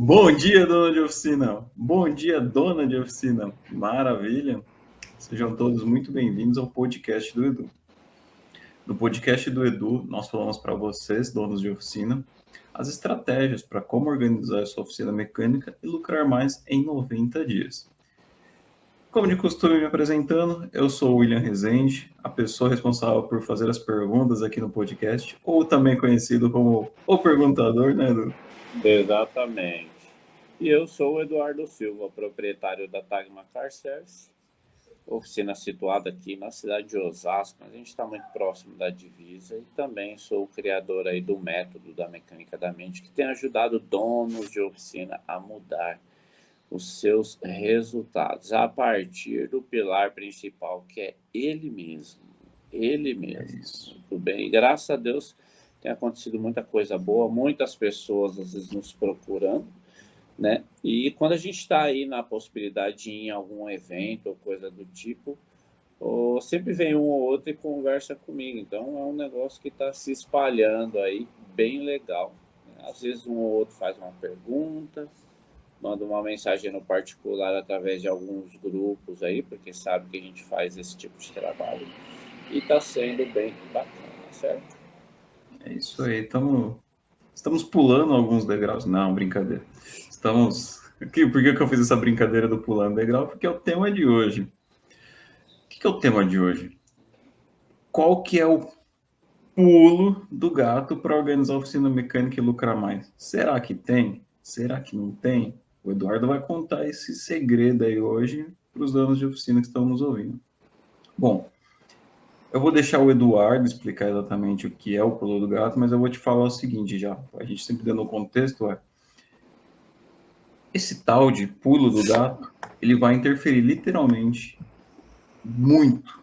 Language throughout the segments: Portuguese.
Bom dia, dona de oficina. Bom dia, dona de oficina. Maravilha. Sejam todos muito bem-vindos ao podcast do Edu. No podcast do Edu, nós falamos para vocês, donos de oficina, as estratégias para como organizar a sua oficina mecânica e lucrar mais em 90 dias. Como de costume, me apresentando, eu sou o William Rezende, a pessoa responsável por fazer as perguntas aqui no podcast, ou também conhecido como o perguntador, né, Edu? Exatamente. E eu sou o Eduardo Silva, proprietário da Tagma Car Service, oficina situada aqui na cidade de Osasco, mas a gente está muito próximo da divisa, e também sou o criador aí do método da mecânica da mente, que tem ajudado donos de oficina a mudar os seus resultados a partir do pilar principal, que é ele mesmo. Ele mesmo. Isso. Muito bem. E graças a Deus tem acontecido muita coisa boa, muitas pessoas às vezes nos procurando, né? E quando a gente está aí na possibilidade de ir em algum evento ou coisa do tipo, sempre vem um ou outro e conversa comigo. Então é um negócio que está se espalhando aí, bem legal. Às vezes um ou outro faz uma pergunta, manda uma mensagem no particular através de alguns grupos aí, porque sabe que a gente faz esse tipo de trabalho. E está sendo bem bacana, certo? É isso aí, estamos pulando alguns degraus. Não, brincadeira. Por que eu fiz essa brincadeira do pulando degrau? Porque é o tema de hoje. O que é o tema de hoje? Qual que é o pulo do gato para organizar a oficina mecânica e lucrar mais? Será que tem? Será que não tem? O Eduardo vai contar esse segredo aí hoje para os donos de oficina que estão nos ouvindo. Bom, eu vou deixar o Eduardo explicar exatamente o que é o pulo do gato, mas eu vou te falar o seguinte já. A gente sempre dando o contexto, esse tal de pulo do gato, ele vai interferir literalmente muito,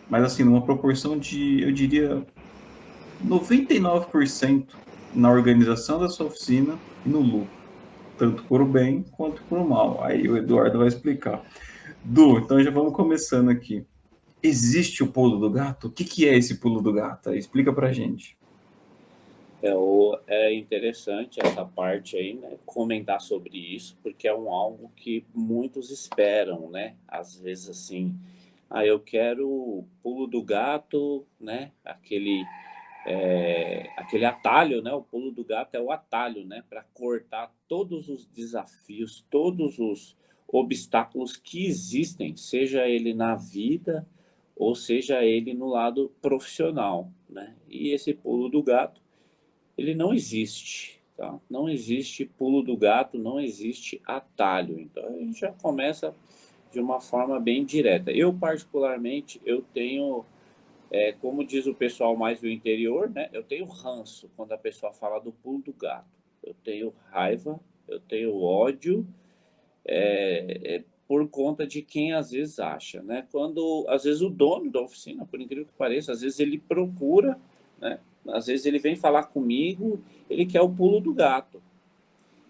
mas assim, numa proporção de, eu diria, 99% na organização da sua oficina e no lucro, tanto por o bem quanto por o mal. Aí o Eduardo vai explicar. Du, então já vamos começando aqui. Existe o pulo do gato? O que é esse pulo do gato? Aí, explica pra gente. É interessante essa parte aí, né? Comentar sobre isso, porque é algo que muitos esperam, né? Às vezes assim, eu quero o pulo do gato, né? Aquele atalho, né? O pulo do gato é o atalho, né? Para cortar todos os desafios, todos os obstáculos que existem, seja ele na vida ou seja ele no lado profissional, né? E esse pulo do gato ele não existe, tá? Não existe pulo do gato, não existe atalho. Então a gente já começa de uma forma bem direta. Eu particularmente eu tenho, como diz o pessoal mais do interior, né? Eu tenho ranço quando a pessoa fala do pulo do gato. Eu tenho raiva, eu tenho ódio, por conta de quem às vezes acha, né? Quando às vezes o dono da oficina, por incrível que pareça, às vezes ele procura, né? Às vezes ele vem falar comigo, ele quer o pulo do gato.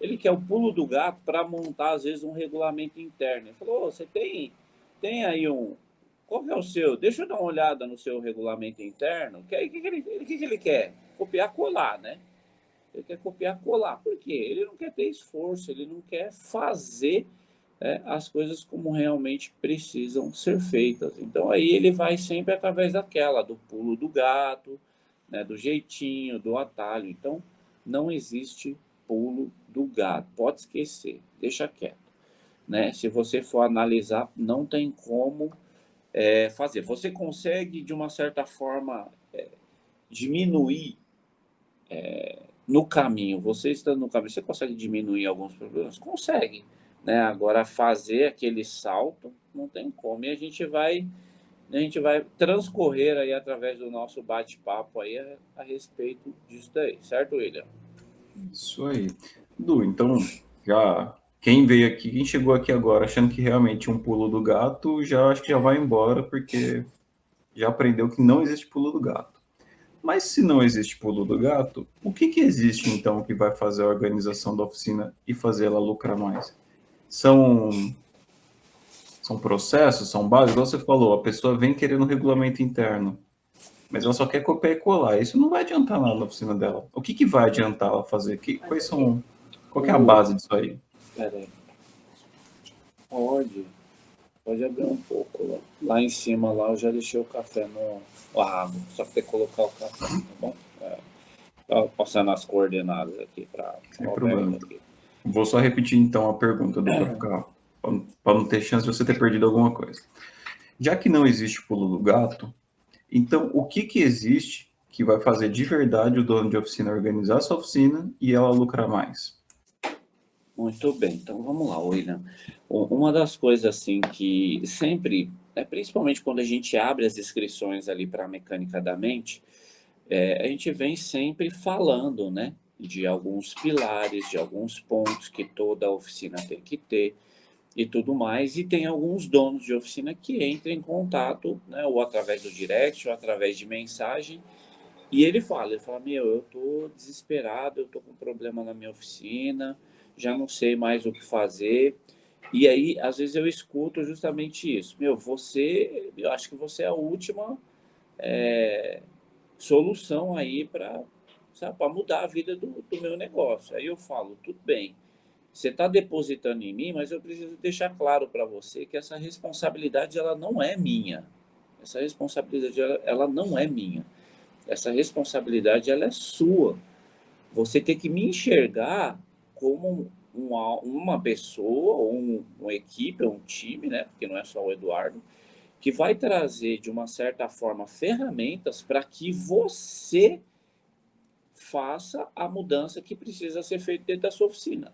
Ele quer o pulo do gato para montar às vezes um regulamento interno. Ele falou: oh, você tem aí um, qual que é o seu? Deixa eu dar uma olhada no seu regulamento interno. Que aí que ele quer? Copiar, colar, né? Ele quer copiar, colar. Por quê? Ele não quer ter esforço, ele não quer fazer as coisas como realmente precisam ser feitas. Então aí ele vai sempre através daquela, do pulo do gato, né, do jeitinho, do atalho. Então não existe pulo do gato. Pode esquecer, deixa quieto. Né? Se você for analisar, não tem como fazer. Você consegue, de uma certa forma, diminuir no caminho. Você estando no caminho, você consegue diminuir alguns problemas? Consegue. Né? Agora, fazer aquele salto, não tem como. E a gente vai transcorrer aí através do nosso bate-papo aí a respeito disso daí. Certo, William? Isso aí. Du, então, já quem veio aqui, quem chegou aqui agora achando que realmente um pulo do gato, já acho que já vai embora, porque já aprendeu que não existe pulo do gato. Mas se não existe pulo do gato, o que existe então que vai fazer a organização da oficina e fazer ela lucrar mais? São, são processos, são bases, igual você falou, a pessoa vem querendo um regulamento interno, mas ela só quer copiar e colar. Isso não vai adiantar nada na oficina dela. O que vai adiantar ela fazer? Quais são. Qual que é a base disso aí? Espera aí. Pode abrir um pouco lá. Lá em cima, lá eu já deixei o café no água. Só ter que colocar o café, tá bom? Tá passando as coordenadas aqui para Sem Roberto problema. aqui. Vou só repetir então a pergunta para não ter chance de você ter perdido alguma coisa. Já que não existe pulo do gato, então o que que existe que vai fazer de verdade o dono de oficina organizar sua oficina e ela lucrar mais? Muito bem, então vamos lá, William. Uma das coisas assim que sempre, principalmente quando a gente abre as inscrições ali para a mecânica da mente, a gente vem sempre falando, né, de alguns pilares, de alguns pontos que toda oficina tem que ter e tudo mais, e tem alguns donos de oficina que entram em contato, né, ou através do direct, ou através de mensagem, e ele fala, meu, eu tô desesperado, eu tô com problema na minha oficina, já não sei mais o que fazer. E aí, às vezes eu escuto justamente isso. Meu, eu acho que você é a última solução aí para mudar a vida do meu negócio. Aí eu falo, tudo bem, você está depositando em mim, mas eu preciso deixar claro para você que essa responsabilidade ela não é minha. Essa responsabilidade ela não é minha. Essa responsabilidade ela é sua. Você tem que me enxergar como uma pessoa, ou uma equipe, ou um time, né? Porque não é só o Eduardo, que vai trazer, de uma certa forma, ferramentas para que você faça a mudança que precisa ser feita dentro da sua oficina.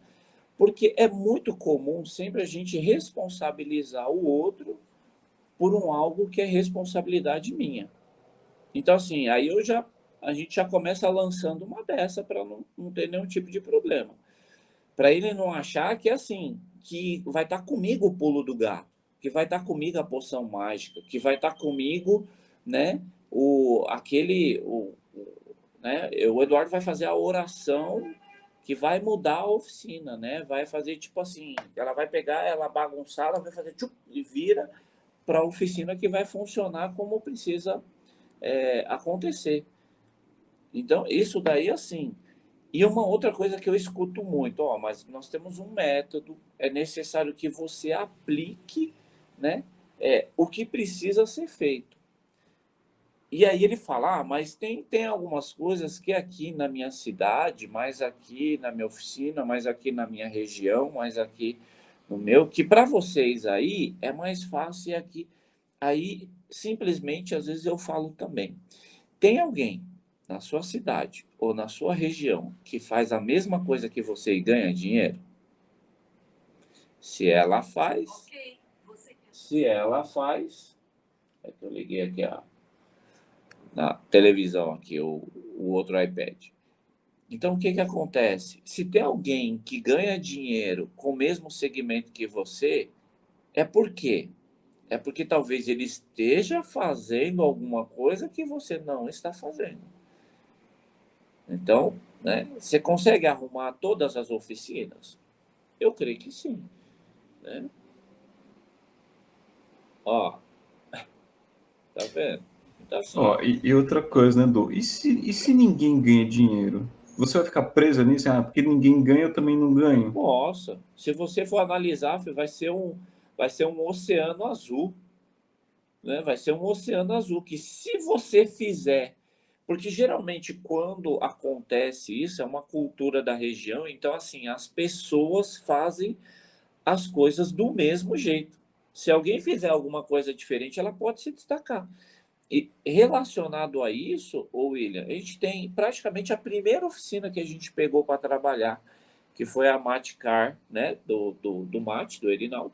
Porque é muito comum sempre a gente responsabilizar o outro por algo que é responsabilidade minha. Então, assim, a gente já começa lançando uma dessa para não ter nenhum tipo de problema. Para ele não achar que, assim, que vai estar comigo o pulo do gato, que vai estar comigo a poção mágica, que vai estar comigo, né, né, o Eduardo vai fazer a oração que vai mudar a oficina, né? Vai fazer tipo assim, ela vai pegar, ela bagunçar, ela vai fazer tchup, e vira para a oficina que vai funcionar como precisa acontecer. Então, isso daí, assim. E uma outra coisa que eu escuto muito, mas nós temos um método, é necessário que você aplique, né, o que precisa ser feito. E aí ele fala, mas tem algumas coisas que aqui na minha cidade, mais aqui na minha oficina, mais aqui na minha região, mais aqui no meu, que para vocês aí é mais fácil e aqui. Aí, simplesmente, às vezes eu falo também. Tem alguém na sua cidade ou na sua região que faz a mesma coisa que você e ganha dinheiro? Se ela faz, se ela faz, é que eu liguei aqui na televisão aqui o outro iPad. Então o que que acontece? Se tem alguém que ganha dinheiro com o mesmo segmento que você, é por quê? É porque talvez ele esteja fazendo alguma coisa que você não está fazendo. Então, né, você consegue arrumar todas as oficinas? Eu creio que sim, né? Ó, tá vendo? Então, assim, Ó, e outra coisa, né, Du? E se ninguém ganha dinheiro? Você vai ficar preso nisso? Ah, porque ninguém ganha, eu também não ganho. nossa, se você for analisar, vai ser um oceano azul, né? Vai ser um oceano azul que se você fizer, porque geralmente quando acontece isso, é uma cultura da região, então assim, as pessoas fazem as coisas do mesmo jeito. Se alguém fizer alguma coisa diferente, ela pode se destacar. E relacionado a isso, ô William, a gente tem praticamente a primeira oficina que a gente pegou para trabalhar, que foi a Matcar, né, do Mate, do Erinaldo.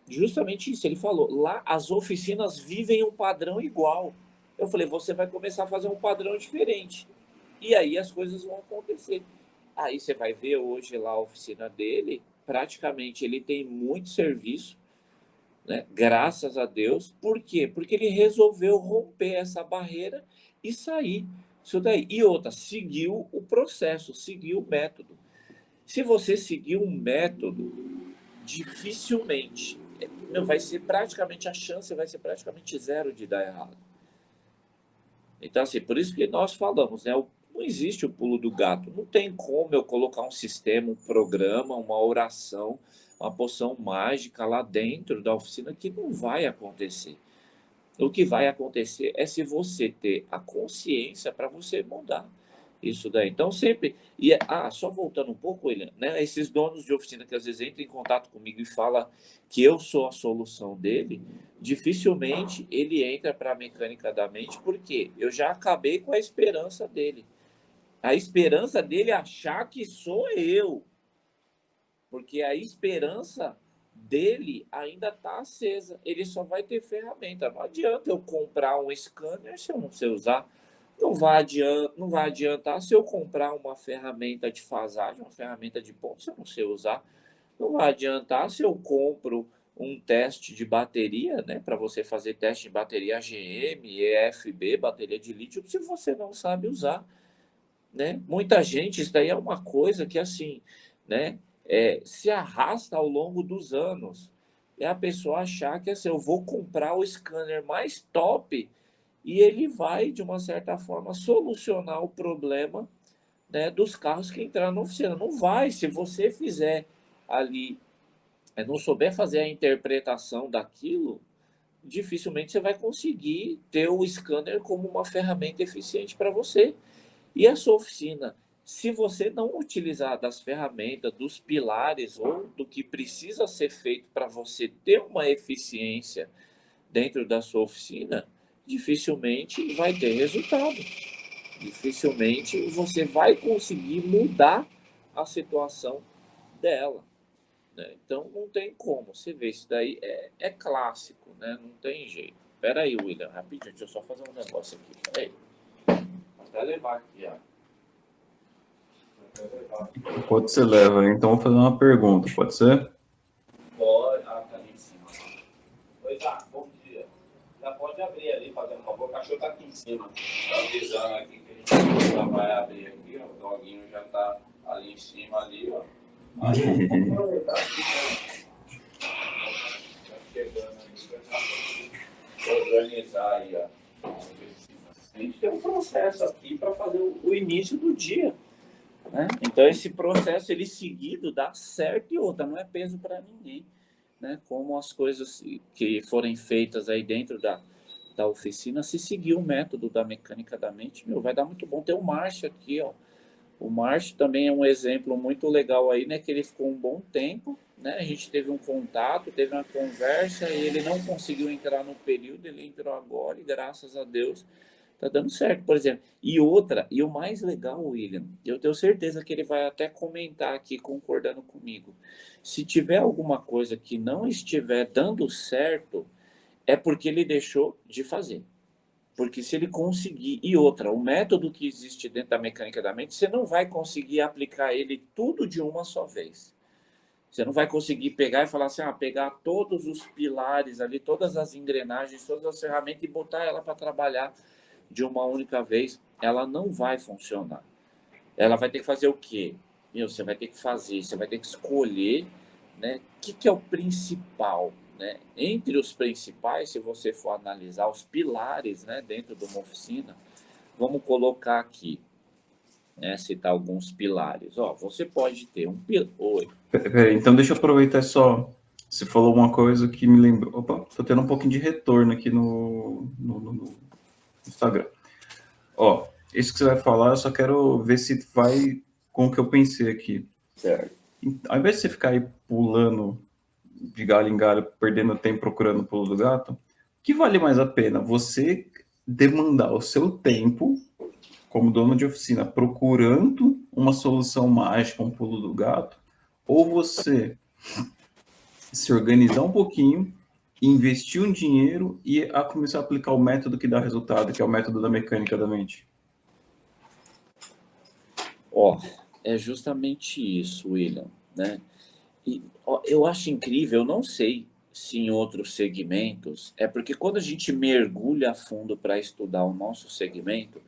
Justamente isso, ele falou, lá as oficinas vivem um padrão igual. Eu falei, você vai começar a fazer um padrão diferente. E aí as coisas vão acontecer. Aí você vai ver hoje lá a oficina dele, praticamente ele tem muito serviço, né? Graças a Deus. Por quê? Porque ele resolveu romper essa barreira e sair isso daí. E outra, seguiu o processo, seguiu o método. Se você seguir um método, dificilmente vai ser praticamente a chance vai ser praticamente zero de dar errado. Então, assim, por isso que nós falamos, né? Não existe o pulo do gato. Não tem como eu colocar um sistema, um programa, uma oração, uma poção mágica lá dentro da oficina que não vai acontecer. O que vai acontecer é se você ter a consciência para você mudar isso daí. Então, sempre. Só voltando um pouco, William, né? Esses donos de oficina que às vezes entram em contato comigo e falam que eu sou a solução dele, dificilmente ele entra para a mecânica da mente, porque eu já acabei com a esperança dele. A esperança dele é achar que sou eu, porque a esperança dele ainda está acesa. Ele só vai ter ferramenta. Não adianta eu comprar um scanner se eu não sei usar. Não vai adiantar se eu comprar uma ferramenta de fasagem, uma ferramenta de ponto, se eu não sei usar. Não vai adiantar se eu compro um teste de bateria, né, para você fazer teste de bateria AGM, EFB, bateria de lítio, se você não sabe usar, né? Muita gente, isso daí é uma coisa que assim, né, se arrasta ao longo dos anos. É a pessoa achar que assim, eu vou comprar o scanner mais top e ele vai, de uma certa forma, solucionar o problema, né, dos carros que entraram na oficina. Não vai, se você fizer ali, não souber fazer a interpretação daquilo, dificilmente você vai conseguir ter o scanner como uma ferramenta eficiente para você. E a sua oficina, se você não utilizar das ferramentas, dos pilares ou do que precisa ser feito para você ter uma eficiência dentro da sua oficina, dificilmente vai ter resultado. Dificilmente você vai conseguir mudar a situação dela, né? Então não tem como. Você vê, isso daí é clássico, né? Não tem jeito. Espera aí, William, rapidinho, deixa eu só fazer um negócio aqui. Pera aí. Até levar aqui, ó. Enquanto você leva, então vou fazer uma pergunta, pode ser? Pode. Tá ali em cima. Oi, tá, bom dia. Já pode abrir ali, fazendo um favor. O cachorro tá aqui em cima. Tá avisando aqui que a gente já vai abrir aqui, ó. O doguinho já tá ali em cima, ali, ó. Aí, vamos aproveitar aqui, né? Tá chegando ali, organizar aí, ó. A gente tem um processo aqui para fazer o início do dia, né? Então, esse processo, ele seguido, dá certo e outra, não é peso para ninguém, né? Como as coisas que forem feitas aí dentro da oficina, se seguir o método da mecânica da mente, vai dar muito bom. Tem o Márcio aqui, ó. O Márcio também é um exemplo muito legal aí, né? Que ele ficou um bom tempo, né? A gente teve um contato, teve uma conversa e ele não conseguiu entrar no período, ele entrou agora e graças a Deus tá dando certo, por exemplo. E outra, e o mais legal, William, eu tenho certeza que ele vai até comentar aqui, concordando comigo. Se tiver alguma coisa que não estiver dando certo, é porque ele deixou de fazer. Porque se ele conseguir. E outra, o método que existe dentro da mecânica da mente, você não vai conseguir aplicar ele tudo de uma só vez. Você não vai conseguir pegar e falar assim, pegar todos os pilares ali, todas as engrenagens, todas as ferramentas e botar ela para trabalhar de uma única vez. Ela não vai funcionar. Ela vai ter que fazer o quê? Você vai ter que fazer, você vai ter que escolher, né? O que é o principal, né? Entre os principais, se você for analisar os pilares, né, dentro de uma oficina, vamos colocar aqui, né, citar alguns pilares. Você pode ter um pilar. Oi. Peraí, então deixa eu aproveitar só. Você falou uma coisa que me lembrou. Opa, tô tendo um pouquinho de retorno aqui no Instagram. Isso que você vai falar, eu só quero ver se vai com o que eu pensei aqui. Certo. Ao invés de você ficar aí pulando de galho em galho, perdendo tempo procurando o pulo do gato, o que vale mais a pena? Você demandar o seu tempo como dono de oficina procurando uma solução mágica, um pulo do gato, ou você se organizar um pouquinho, investir um dinheiro e começar a aplicar o método que dá resultado, que é o método da mecânica da mente? É justamente isso, William, né? E eu acho incrível, eu não sei se em outros segmentos, é porque quando a gente mergulha a fundo para estudar o nosso segmento,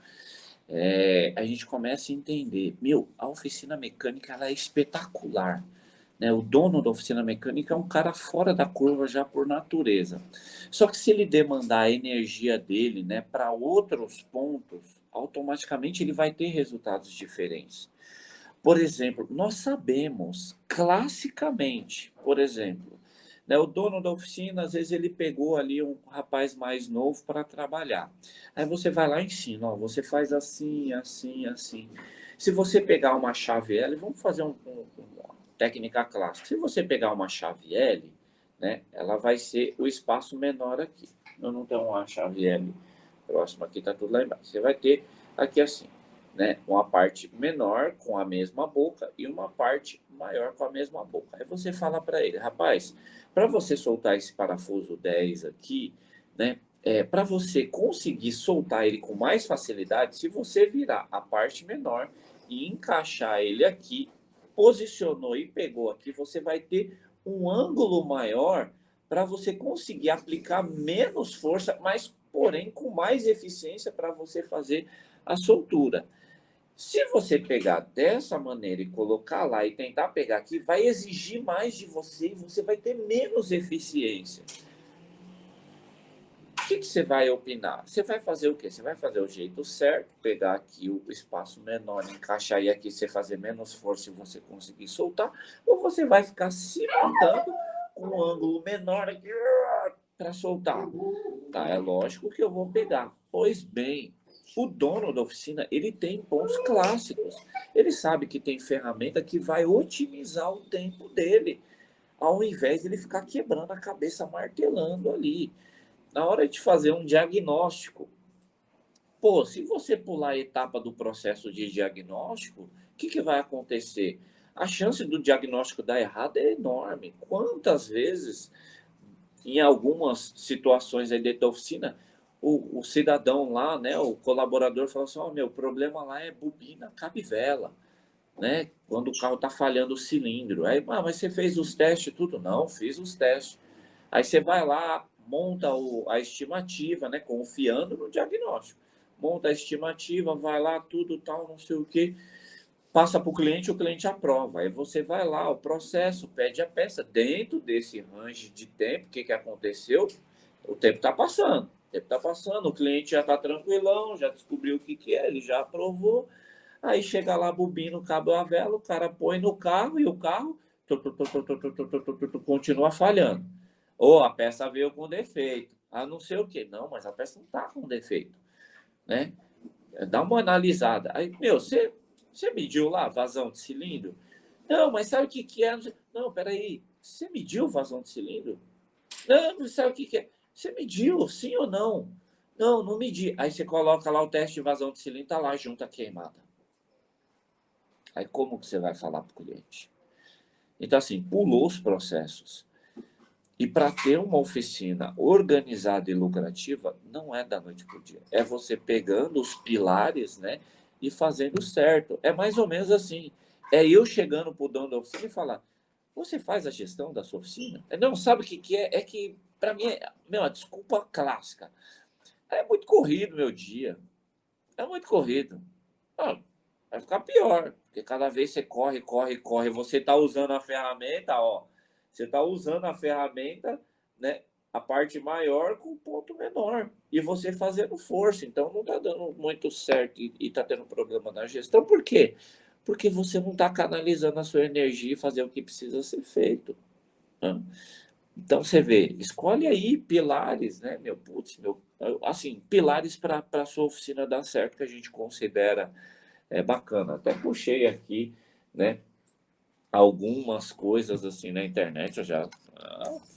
a gente começa a entender, a oficina mecânica ela é espetacular, né? O dono da oficina mecânica é um cara fora da curva já por natureza. Só que se ele demandar a energia dele, né, para outros pontos, automaticamente ele vai ter resultados diferentes. Por exemplo, nós sabemos classicamente, por exemplo, né, o dono da oficina, às vezes ele pegou ali um rapaz mais novo para trabalhar. Aí você vai lá e ensina, ó, você faz assim, assim, assim. Se você pegar uma chave L, vamos fazer uma técnica clássica. Se você pegar uma chave L, né, ela vai ser o espaço menor aqui. Eu não tenho uma chave L próxima aqui, tá tudo lá embaixo. Você vai ter aqui assim, né, uma parte menor com a mesma boca e uma parte maior com a mesma boca. Aí você fala para ele, rapaz, para você soltar esse parafuso 10 aqui, né, para você conseguir soltar ele com mais facilidade, se você virar a parte menor e encaixar ele aqui, posicionou e pegou aqui, você vai ter um ângulo maior para você conseguir aplicar menos força, mas porém com mais eficiência para você fazer a soltura. Se você pegar dessa maneira e colocar lá e tentar pegar aqui, vai exigir mais de você e você vai ter menos eficiência. O que você vai opinar? Você vai fazer o quê? Você vai fazer o jeito certo, pegar aqui o espaço menor, encaixar e aqui você fazer menos força e você conseguir soltar, ou você vai ficar se matando com um ângulo menor aqui para soltar? Tá, é lógico que eu vou pegar. Pois bem, o dono da oficina, ele tem pontos clássicos. Ele sabe que tem ferramenta que vai otimizar o tempo dele, ao invés de ele ficar quebrando a cabeça, martelando ali. Na hora de fazer um diagnóstico, pô, se você pular a etapa do processo de diagnóstico, o que vai acontecer? A chance do diagnóstico dar errado é enorme. Quantas vezes, em algumas situações aí dentro da oficina, o cidadão lá, né, o colaborador falou assim, ó, meu problema lá é bobina cabivela, né, quando o carro tá falhando o cilindro. Aí, mas você fez os testes tudo? Não, fiz os testes. Aí você vai lá, monta a estimativa, né, confiando no diagnóstico. Monta a estimativa, vai lá, tudo tal, não sei o quê, passa para o cliente aprova. Aí você vai lá, o processo, pede a peça. Dentro desse range de tempo, o que aconteceu? O tempo está passando. O tempo está passando, o cliente já está tranquilão, já descobriu o que é, ele já aprovou. Aí chega lá, bobina, o cabo a vela, o cara põe no carro e o carro continua falhando. Ou a peça veio com defeito. Ah, não sei o quê. Não, mas a peça não está com defeito, né? Dá uma analisada. Aí, meu, você mediu lá vazão de cilindro? Não, mas sabe o que é? Não, peraí. Você mediu vazão de cilindro? Não, mas sabe o que é? Você mediu, sim ou não? Não, não medi. Aí você coloca lá o teste de vazão de cilindro, tá lá, junta queimada. Aí como que você vai falar para o cliente? Então, assim, pulou os processos. E para ter uma oficina organizada e lucrativa, não é da noite para o dia. É você pegando os pilares, né, e fazendo certo. É mais ou menos assim. É eu chegando para o dono da oficina e falar, você faz a gestão da sua oficina? Não, sabe o que é? É que, para mim, a desculpa clássica. É muito corrido meu dia. É muito corrido. Ah, vai ficar pior, porque cada vez você corre, corre, corre, você está usando a ferramenta, ó. Você está usando a ferramenta, né? A parte maior com o ponto menor. E você fazendo força. Então não está dando muito certo e está tendo problema na gestão. Por quê? Porque você não está canalizando a sua energia e fazer o que precisa ser feito, né? Então você vê, escolhe aí pilares, né, meu, putz, meu, assim, pilares para a sua oficina dar certo, que a gente considera bacana. Até puxei aqui, né, algumas coisas assim na internet, eu já,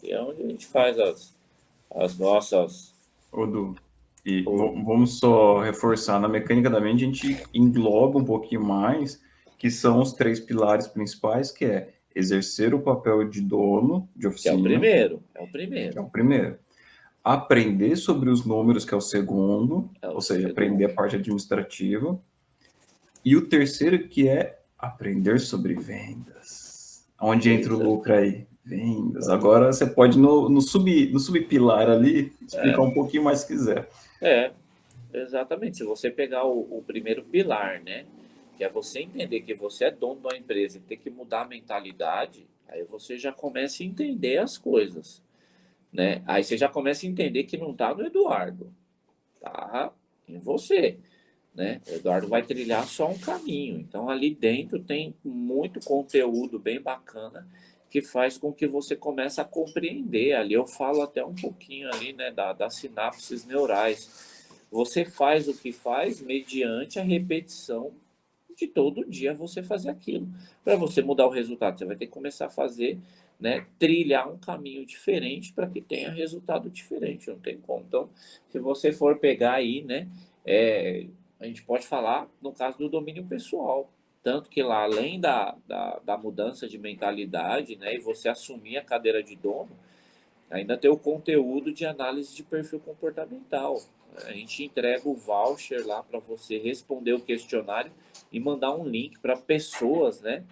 é onde a gente faz as nossas... Odu, e vamos só reforçar, na mecânica da mente a gente engloba um pouquinho mais, que são os três pilares principais, que é exercer o papel de dono de Que é o oficina, primeiro, é o que é primeiro, o primeiro. Aprender sobre os números, que é o segundo, é o ou seja, aprender a segundo. parte administrativa. E o terceiro, que é aprender sobre vendas. Onde entra o Exa- lucro aí? Vendas. Agora você pode, no subpilar ali, explicar É, um pouquinho mais se quiser. é, exatamente. Se você pegar o primeiro pilar, né, que é você entender que você é dono de uma empresa e ter que mudar a mentalidade, aí você já começa a entender as coisas, né? Aí você já começa a entender que não tá no Eduardo, tá em você. né? O Eduardo vai trilhar só um caminho. Então, ali dentro tem muito conteúdo bem bacana que faz com que você comece a compreender. Ali eu falo até um pouquinho ali, né, das sinapses neurais. Você faz o que faz mediante a repetição de todo dia você fazer aquilo. Para você mudar o resultado, você vai ter que começar a fazer, né, trilhar um caminho diferente para que tenha resultado diferente. Não tem como. Então, se você for pegar aí, né, a gente pode falar no caso do domínio pessoal. Tanto que lá, além da mudança de mentalidade, né, e você assumir a cadeira de dono, ainda tem o conteúdo de análise de perfil comportamental. A gente entrega o voucher lá para você responder o questionário e mandar um link para pessoas, né,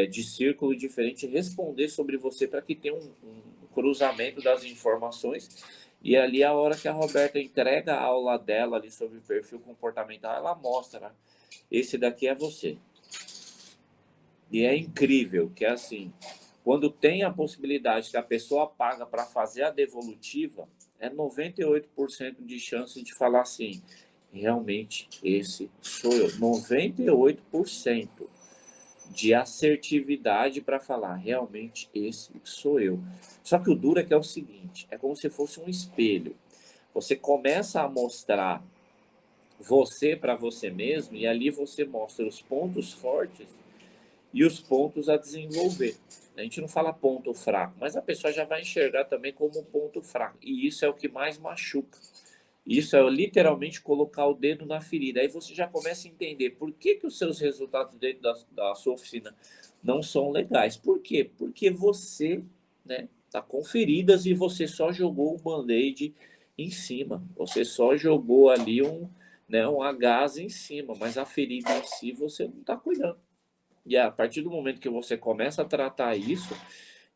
de círculo diferente responder sobre você para que tenha um cruzamento das informações. E ali, a hora que a Roberta entrega a aula dela ali sobre perfil comportamental, ela mostra, né? Esse daqui é você. E é incrível que, assim, quando tem a possibilidade que a pessoa paga para fazer a devolutiva, é 98% de chance de falar assim, realmente esse sou eu. 98% de assertividade para falar, realmente esse sou eu. Só que o duro é que é o seguinte, é como se fosse um espelho. Você começa a mostrar você para você mesmo e ali você mostra os pontos fortes e os pontos a desenvolver. A gente não fala ponto fraco, mas a pessoa já vai enxergar também como ponto fraco. E isso é o que mais machuca. Isso é literalmente colocar o dedo na ferida. Aí você já começa a entender por que os seus resultados dentro da sua oficina não são legais. Por quê? Porque você, né, tá com feridas e você só jogou um band-aid em cima. Você só jogou ali um agás em cima, mas a ferida em si você não está cuidando. E a partir do momento que você começa a tratar isso,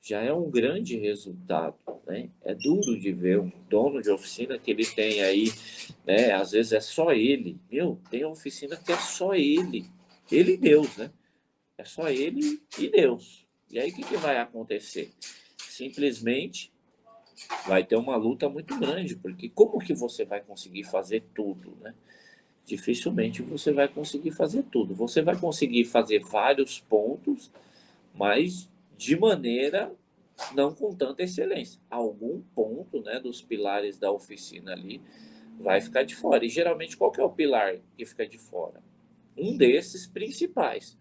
já é um grande resultado, né? É duro de ver um dono de oficina que ele tem aí, né? Às vezes é só ele. Meu, tem oficina que é só ele e Deus, né? É só ele e Deus. E aí o que vai acontecer? Simplesmente vai ter uma luta muito grande, porque como que você vai conseguir fazer tudo, né? Dificilmente você vai conseguir fazer tudo. Você vai conseguir fazer vários pontos, mas de maneira não com tanta excelência. Algum ponto, né, dos pilares da oficina ali vai ficar de fora. E geralmente qual que é o pilar que fica de fora? Um desses principais.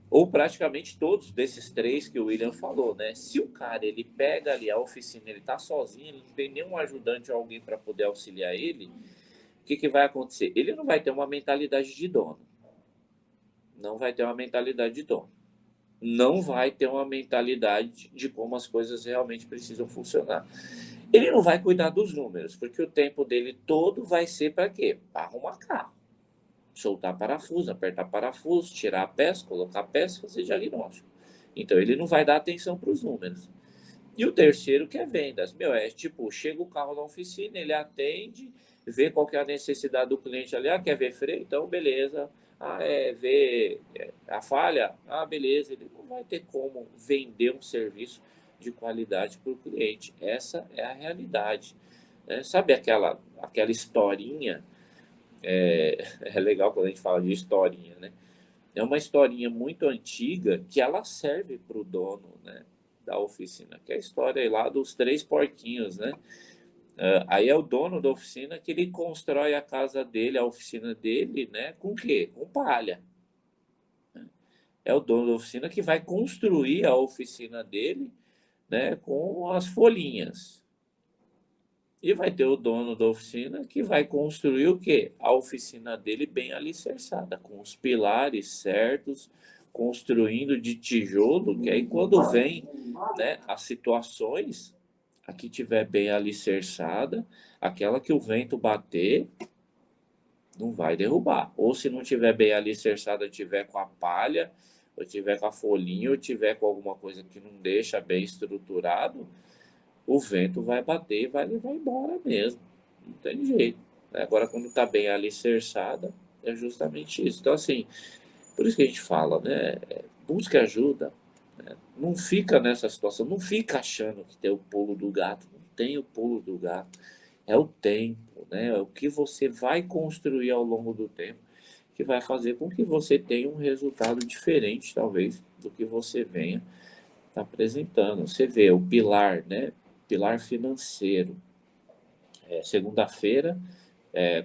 Ou praticamente todos desses três que o William falou, né? Se o cara ele pega ali a oficina, ele tá sozinho, ele não tem nenhum ajudante ou alguém para poder auxiliar ele, o que vai acontecer? Ele não vai ter uma mentalidade de dono. Não vai ter uma mentalidade de dono. Não vai ter uma mentalidade de como as coisas realmente precisam funcionar. Ele não vai cuidar dos números, porque o tempo dele todo vai ser para quê? Para arrumar carro. Soltar parafuso, apertar parafuso, tirar a peça, colocar a peça, fazer diagnóstico. Então ele não vai dar atenção para os números. E o terceiro que é vendas. Meu, é tipo, chega o carro na oficina, ele atende, vê qual que é a necessidade do cliente ali. Ah, quer ver freio? Então, beleza. Ah, ver a falha? Ah, beleza. Ele não vai ter como vender um serviço de qualidade para o cliente. Essa é a realidade. Né? Sabe aquela historinha? É legal quando a gente fala de historinha, né? É uma historinha muito antiga que ela serve para o dono, né, da oficina, que é a história lá dos três porquinhos, né? Aí é o dono da oficina que ele constrói a casa dele, a oficina dele, né? Com o quê? Com palha. É o dono da oficina que vai construir a oficina dele, né? Com as folhinhas. E vai ter o dono da oficina que vai construir o quê? A oficina dele bem alicerçada, com os pilares certos, construindo de tijolo, que aí quando vem, né, as situações, a que tiver bem alicerçada, aquela que o vento bater, não vai derrubar. Ou se não tiver bem alicerçada, tiver com a palha, ou tiver com a folhinha, ou tiver com alguma coisa que não deixa bem estruturado, o vento vai bater e vai levar embora mesmo. Não tem jeito. Agora, quando está bem alicerçada, é justamente isso. Então, assim, por isso que a gente fala, né? Busque ajuda. Né? Não fica nessa situação, não fica achando que tem o pulo do gato. Não tem o pulo do gato. É o tempo, né? É o que você vai construir ao longo do tempo. que vai fazer com que você tenha um resultado diferente, talvez, do que você venha apresentando. Você vê o pilar, né? Pilar financeiro. Segunda-feira,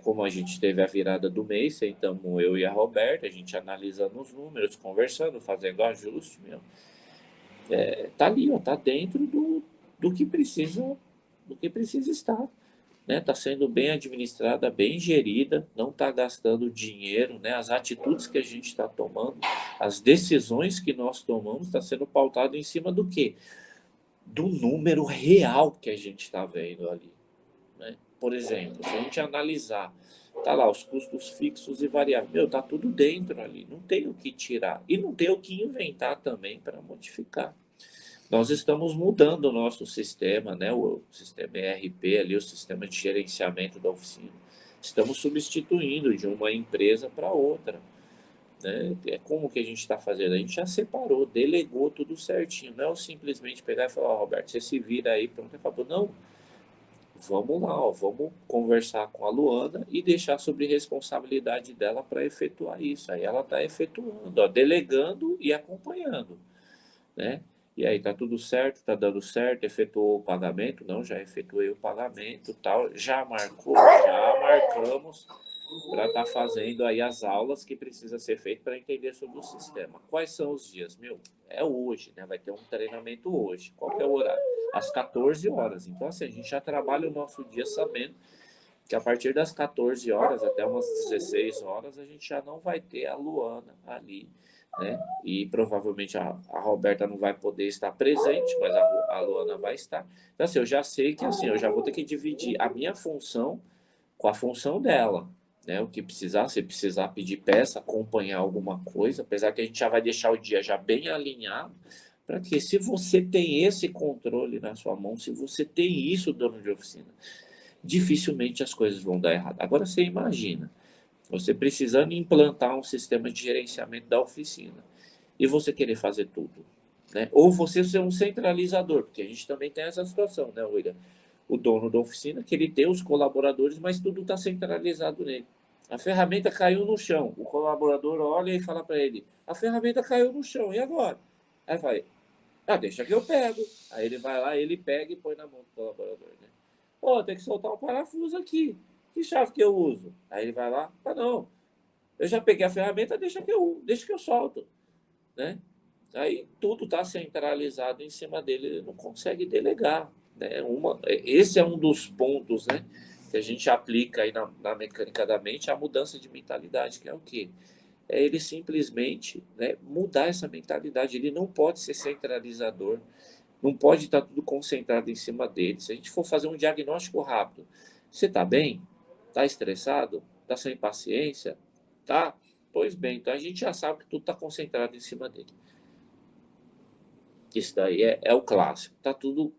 como a gente teve a virada do mês, sentamos eu e a Roberta, a gente analisando os números, conversando, fazendo ajuste, meu. Tá ali, ó, tá dentro do que precisa, do que precisa estar. Né, tá sendo bem administrada, bem gerida, não está gastando dinheiro, né, as atitudes que a gente está tomando, as decisões que nós tomamos, está sendo pautado em cima do quê? Do número real que a gente está vendo ali. Né? Por exemplo, se a gente analisar, tá lá os custos fixos e variáveis, meu, tá tudo dentro ali, não tem o que tirar e não tem o que inventar também para modificar. Nós estamos mudando o nosso sistema, né? O sistema ERP ali, o sistema de gerenciamento da oficina. Estamos substituindo de uma empresa para outra. Né? É como que a gente está fazendo? A gente já separou, delegou tudo certinho. Não é simplesmente pegar e falar, Roberto, você se vira aí, pronto, acabou. Não, vamos lá, ó, vamos conversar com a Luana e deixar sobre responsabilidade dela para efetuar isso. Aí ela está efetuando, ó, delegando e acompanhando, né? E aí, tá tudo certo, tá dando certo, efetuou o pagamento? Não, já efetuei o pagamento, tal, já marcou, já marcamos para estar fazendo aí as aulas que precisa ser feito para entender sobre o sistema. Quais são os dias? Meu, é hoje, né? Vai ter um treinamento hoje. Qual que é o horário? Às 14 horas. Então, assim, a gente já trabalha o nosso dia sabendo que a partir das 14 horas até umas 16 horas a gente já não vai ter a Luana ali, né? E provavelmente a Roberta não vai poder estar presente, mas a Luana vai estar. Então, assim, eu já sei que assim, eu já vou ter que dividir a minha função com a função dela, né? O que precisar, se precisar pedir peça, acompanhar alguma coisa, apesar que a gente já vai deixar o dia já bem alinhado, para que se você tem esse controle na sua mão, se você tem isso, dono de oficina, dificilmente as coisas vão dar errado. Agora você imagina, você precisando implantar um sistema de gerenciamento da oficina e você querer fazer tudo, né? Ou você ser um centralizador, porque a gente também tem essa situação, né, William? O dono da oficina, que ele tem os colaboradores, mas tudo está centralizado nele. A ferramenta caiu no chão. O colaborador olha e fala para ele: a ferramenta caiu no chão, e agora? Aí vai, deixa que eu pego. Aí ele vai lá, ele pega e põe na mão do colaborador, né? Tem que soltar um parafuso aqui. Que chave que eu uso? Aí ele vai lá, não. Eu já peguei a ferramenta, deixa que eu solto, né? Aí tudo está centralizado em cima dele, ele não consegue delegar, né? Esse é um dos pontos, né, que a gente aplica aí na mecânica da mente, a mudança de mentalidade, que é o quê? É ele simplesmente, né, mudar essa mentalidade. Ele não pode ser centralizador, não pode estar tudo concentrado em cima dele. Se a gente for fazer um diagnóstico rápido, você está bem? Está estressado? Está sem paciência? Tá? Pois bem, então a gente já sabe que tudo está concentrado em cima dele. Isso daí é o clássico. Tá tudo.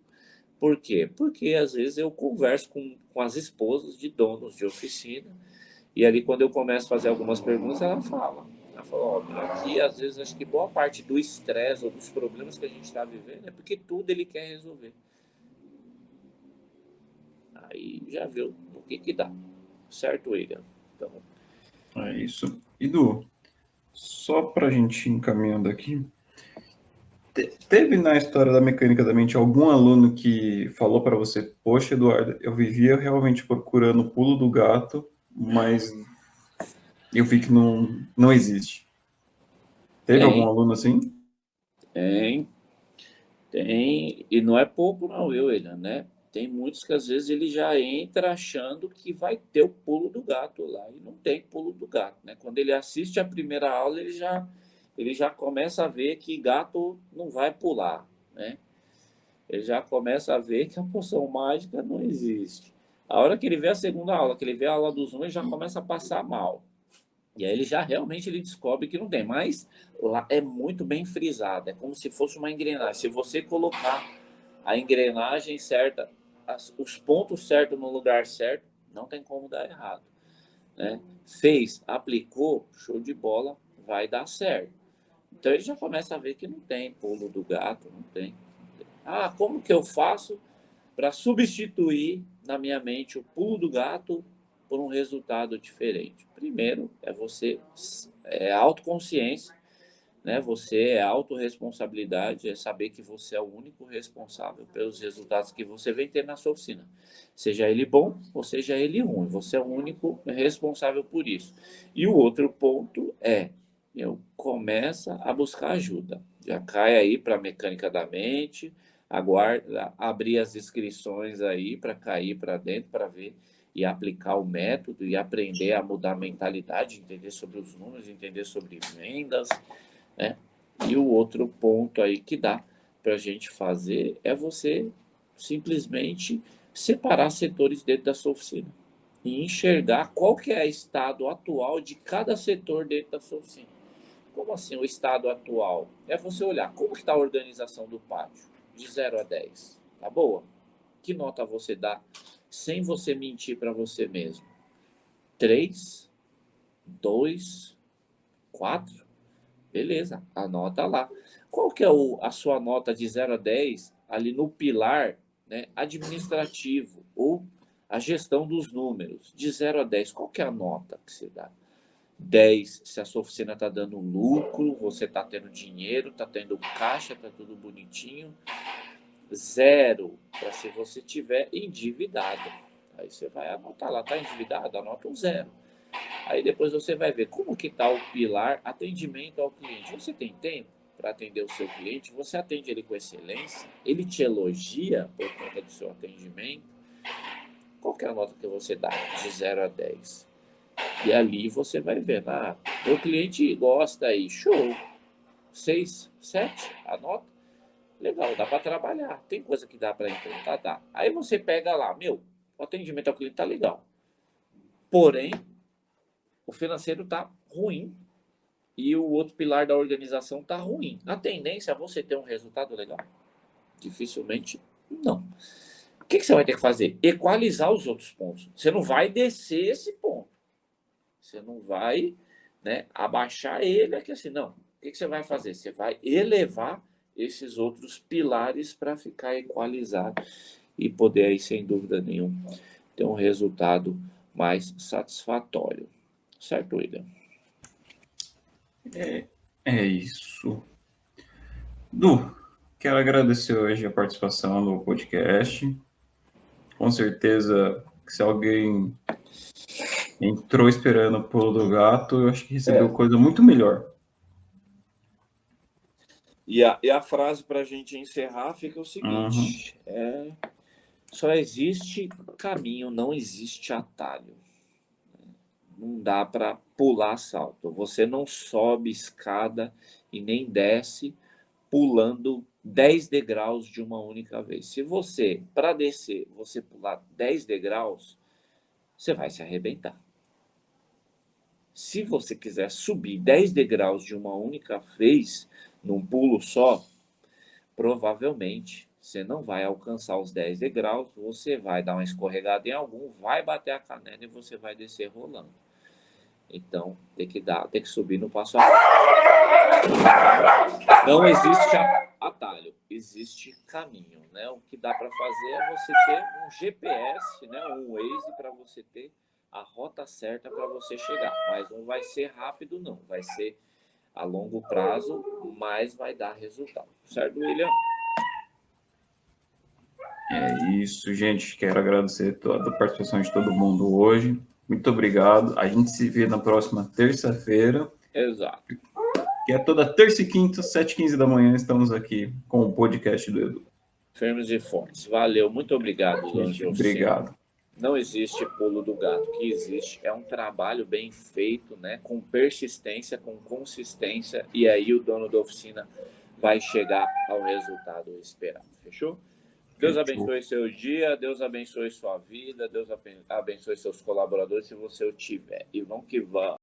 Por quê? Porque às vezes eu converso com as esposas de donos de oficina, e ali quando eu começo a fazer algumas perguntas, ela fala. Ela falou, aqui às vezes acho que boa parte do estresse ou dos problemas que a gente está vivendo é porque tudo ele quer resolver. Aí já viu o que dá. Certo, William? Então, É isso. Edu, só para a gente ir encaminhando aqui, teve na história da mecânica da mente algum aluno que falou para você, poxa, Eduardo, eu vivia realmente procurando o pulo do gato, mas eu vi que não existe. Teve algum aluno assim? tem, e não é pouco não, William, né? Tem muitos que às vezes ele já entra achando que vai ter o pulo do gato lá, e não tem pulo do gato, né? Quando ele assiste a primeira aula, ele já começa a ver que gato não vai pular, né? Ele já começa a ver que a poção mágica não existe. A hora que ele vê a segunda aula, que ele vê a aula do Zoom, ele já começa a passar mal. E aí ele já realmente ele descobre que não tem. Mas lá é muito bem frisado. É como se fosse uma engrenagem. Se você colocar a engrenagem certa, os pontos certos no lugar certo, não tem como dar errado, né? Fez, aplicou, show de bola, vai dar certo. Então ele já começa a ver que não tem pulo do gato, não tem. Como que eu faço para substituir na minha mente o pulo do gato por um resultado diferente? Primeiro, é autoconsciência, né? Você é autorresponsabilidade, é saber que você é o único responsável pelos resultados que você vem ter na sua oficina. Seja ele bom ou seja ele ruim, você é o único responsável por isso. E o outro ponto é, eu começa a buscar ajuda. Já cai aí para a mecânica da mente, aguarda abrir as inscrições aí para cair para dentro, para ver e aplicar o método e aprender a mudar a mentalidade, entender sobre os números, entender sobre vendas, né? E o outro ponto aí que dá para a gente fazer é você simplesmente separar setores dentro da sua oficina e enxergar qual que é o estado atual de cada setor dentro da sua oficina. Como assim o estado atual? É você olhar como está a organização do pátio, de 0 a 10. Tá boa? Que nota você dá sem você mentir para você mesmo? 3, 2, 4? Beleza, anota lá. Qual que é a sua nota de 0 a 10 ali no pilar, né, administrativo ou a gestão dos números? De 0 a 10, qual que é a nota que você dá? 10, se a sua oficina está dando lucro, você está tendo dinheiro, está tendo caixa, está tudo bonitinho. 0, para se você tiver endividado. Aí você vai anotar lá, está endividado? Anota um 0. Aí depois você vai ver como que está o pilar atendimento ao cliente. Você tem tempo para atender o seu cliente? Você atende ele com excelência? Ele te elogia por conta do seu atendimento? Qual que é a nota que você dá de 0 a 10? E ali você vai ver, meu cliente gosta aí, show. 6, 7, a nota? Legal, dá para trabalhar. Tem coisa que dá para implementar? Dá. Aí você pega lá, o atendimento ao cliente tá legal. Porém, o financeiro tá ruim e o outro pilar da organização tá ruim. A tendência é você ter um resultado legal? Dificilmente não. O que você vai ter que fazer? Equalizar os outros pontos. Você não vai descer esse ponto. Você não vai, né, abaixar ele aqui assim, não. O que você vai fazer? Você vai elevar esses outros pilares para ficar equalizado e poder aí, sem dúvida nenhuma, ter um resultado mais satisfatório. Certo, William? É isso. Du, quero agradecer hoje a participação no podcast. Com certeza, que se alguém entrou esperando o pulo do gato, eu acho que recebeu coisa muito melhor. E a frase para a gente encerrar fica o seguinte: Uhum. só existe caminho, não existe atalho. Não dá para pular salto. Você não sobe escada e nem desce pulando 10 degraus de uma única vez. Se você, para descer, você pular 10 degraus, você vai se arrebentar. Se você quiser subir 10 degraus de uma única vez, num pulo só, provavelmente você não vai alcançar os 10 degraus, você vai dar uma escorregada em algum, vai bater a canela e você vai descer rolando. Então, tem que subir no passo a passo. Não existe atalho, existe caminho, né? O que dá para fazer é você ter um GPS, né? Um Waze para você ter a rota certa para você chegar. Mas não vai ser rápido, não. Vai ser a longo prazo, mas vai dar resultado. Certo, William? É isso, gente. Quero agradecer toda a participação de todo mundo hoje. Muito obrigado. A gente se vê na próxima terça-feira. Exato. Que é toda terça e quinta, 7h15 da manhã, estamos aqui com o podcast do Edu. Firmes e fortes. Valeu, muito obrigado, dono de oficina. Obrigado. Não existe pulo do gato. O que existe é um trabalho bem feito, né? Com persistência, com consistência, e aí o dono da oficina vai chegar ao resultado esperado. Fechou? Deus abençoe seu dia, Deus abençoe sua vida, Deus abençoe seus colaboradores, se você o tiver. E vamos que vamos.